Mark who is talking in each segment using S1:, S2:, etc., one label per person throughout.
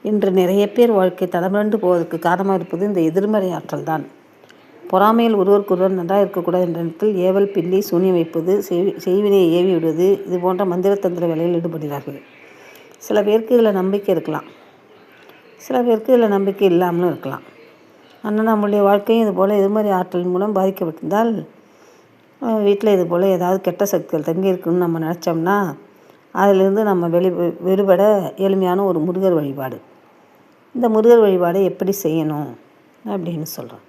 S1: இன்று நிறைய பேர் வாழ்க்கை தடமிரண்டு போவதற்கு காரணமாக இருப்பது இந்த எதிர்மறை ஆற்றல் தான். பொறாமையில் ஒருவருக்கொருவர் நன்றாக இருக்கக்கூடாது என்ற இடத்தில் ஏவல், பில்லி, சூனியம் வைப்பது, செய்வினையை ஏவி விடுவது, இது போன்ற மந்திர தந்திர வேலையில் ஈடுபடுகிறார்கள். சில பேருக்கு இதில் நம்பிக்கை இருக்கலாம், சில பேருக்கு இதில் நம்பிக்கை இல்லாமலும் இருக்கலாம். ஆனால் நம்மளுடைய வாழ்க்கையும் இது போல் எதிர்மறை ஆற்றல் மூலம் பாதிக்கப்பட்டிருந்தால், வீட்டில் இது போல் ஏதாவது கெட்ட சக்திகள் தங்கி இருக்குன்னு நம்ம நினச்சோம்னா, அதிலிருந்து நம்ம விடுபட எளிமையான ஒரு முருகர் வழிபாடு. இந்த முருகர் வழிபாடை எப்படி செய்யணும் அப்படின்னு சொல்கிறோம்.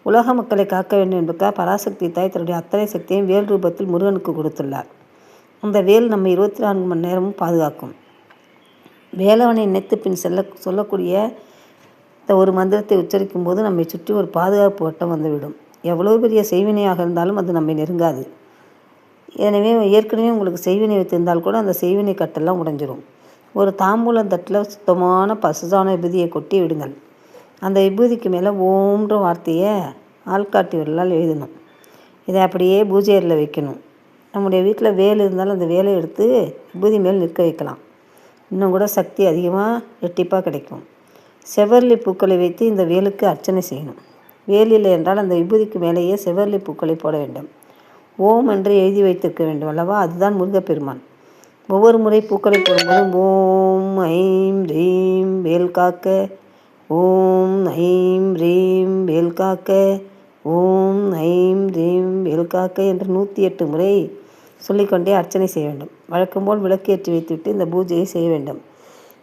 S1: உலக மக்களை காக்க வேண்டும் என்பதற்காக பராசக்தி தாய் தன்னுடைய அத்தனை சக்தியையும் வேல் ரூபத்தில் முருகனுக்கு கொடுத்துள்ளார். அந்த வேல் நம்ம 24 மணி நேரமும் பாதுகாக்கும். வேலவனை நினைத்து பின் சொல்லக்கூடிய இந்த ஒரு மந்திரத்தை உச்சரிக்கும் போது நம்மை சுற்றி ஒரு பாதுகாப்பு வட்டம் வந்துவிடும். எவ்வளோ பெரிய செய்வினையாக இருந்தாலும் அது நம்மை நெருங்காது. எனவே ஏற்கனவே உங்களுக்கு செய்வினை வைத்திருந்தால் கூட அந்த செய்வினை கட்டெல்லாம் உடைஞ்சிரும். ஒரு தாம்பூலம் தட்டில் சுத்தமான பசுதான விபூதியை கொட்டி விடுங்கள். அந்த விபூதிக்கு மேலே ஓம்ன்ற வார்த்தையை ஆள்காட்டி விரலால் எழுதணும். இதை அப்படியே பூஜை அறையில் வைக்கணும். நம்முடைய வீட்டில் வேல் இருந்தாலும் அந்த வேலை எடுத்து விபூதி மேல் நிற்க வைக்கலாம். இன்னும் கூட சக்தி அதிகமாக ரெட்டிப்பாக கிடைக்கும். செவ்வரளி பூக்களை வைத்து இந்த வேலுக்கு அர்ச்சனை செய்யணும். வேல் இல்லை என்றால் அந்த விபூதிக்கு மேலேயே செவ்வரளி பூக்களை போட வேண்டும். ஓம் என்று எழுதி வைத்திருக்க வேண்டும் அல்லவா? அதுதான் முருகப்பெருமான். ஒவ்வொரு முறை பூக்களை போடும்போதும் ஓம் ஐம் ரீம் வேல் காக்க, ஓம் ஐம் ரீம் வேல் காக்க, ஓம் ஐம் ரீம் வேல் காக்க என்று 108 முறை சொல்லிக்கொண்டே அர்ச்சனை செய்ய வேண்டும். வழக்கம்போல் விளக்கேற்றி வைத்துவிட்டு இந்த பூஜையை செய்ய வேண்டும்.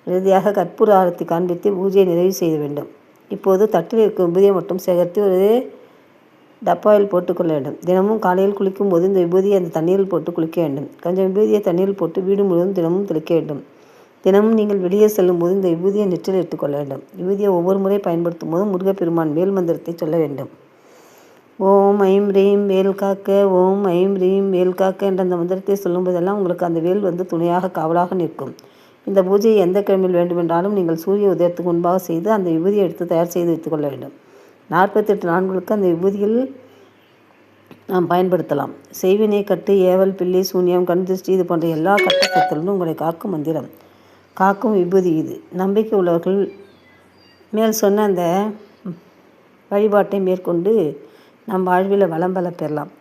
S1: இறுதியாக கற்பூர ஆரத்தி காண்பித்து பூஜையை நிறைவு செய்ய வேண்டும். இப்போது தட்டில் இருக்கும் விபூதியை மட்டும் சேகரித்து ஒரு டப்பாவில் போட்டுக்கொள்ள வேண்டும். தினமும் காலையில் குளிக்கும் போது இந்த விபூதியை அந்த தண்ணீரில் போட்டு குளிக்க வேண்டும். கொஞ்சம் விபூதியை தண்ணீரில் போட்டு வீடு முழுவதும் தினமும் தெளிக்க வேண்டும். தினமும் நீங்கள் வெளியே செல்லும் போது இந்த விபூதியை நெற்றில் இட்டுக்கொள்ள வேண்டும். விபூதியை ஒவ்வொரு முறை பயன்படுத்தும் போதும் முருகப்பெருமான் வேல் மந்திரத்தை சொல்ல வேண்டும். ஓம் ஐம் ரீம் வேல் காக்க, ஓம் ஐம் ரீம் வேல் காக்க என்ற அந்த மந்திரத்தை சொல்லும்போதெல்லாம் உங்களுக்கு அந்த வேல் துணையாக காவலாக நிற்கும். இந்த பூஜையை எந்த கிழமையில் வேண்டுமென்றாலும் நீங்கள் சூரிய உதயத்துக்கு முன்பாக செய்து அந்த விபூதியை எடுத்து தயார் செய்து வைத்துக்கொள்ள வேண்டும். 48 நாட்களுக்கு அந்த விபூதியில் நாம் பயன்படுத்தலாம். செய்வினை, கட்டு, ஏவல், பில்லி, சூன்யம், கண் திருஷ்டி இது போன்ற எல்லா கட்டத்திலிருந்தும் உங்களை காக்கும் மந்திரம், காக்கும் விபூதி இது. நம்பிக்கை உள்ளவர்கள் மேல் சொன்ன அந்த வழிபாட்டை மேற்கொண்டு நம் வாழ்வில் வளம் பல பெறலாம்.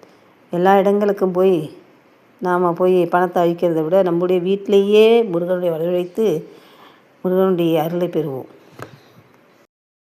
S1: எல்லா இடங்களுக்கும் நாம் போய் பணத்தை அழிக்கிறதை விட நம்முடைய வீட்டிலேயே முருகனுடைய வரவழைத்து முருகனுடைய அருளை பெறுவோம்.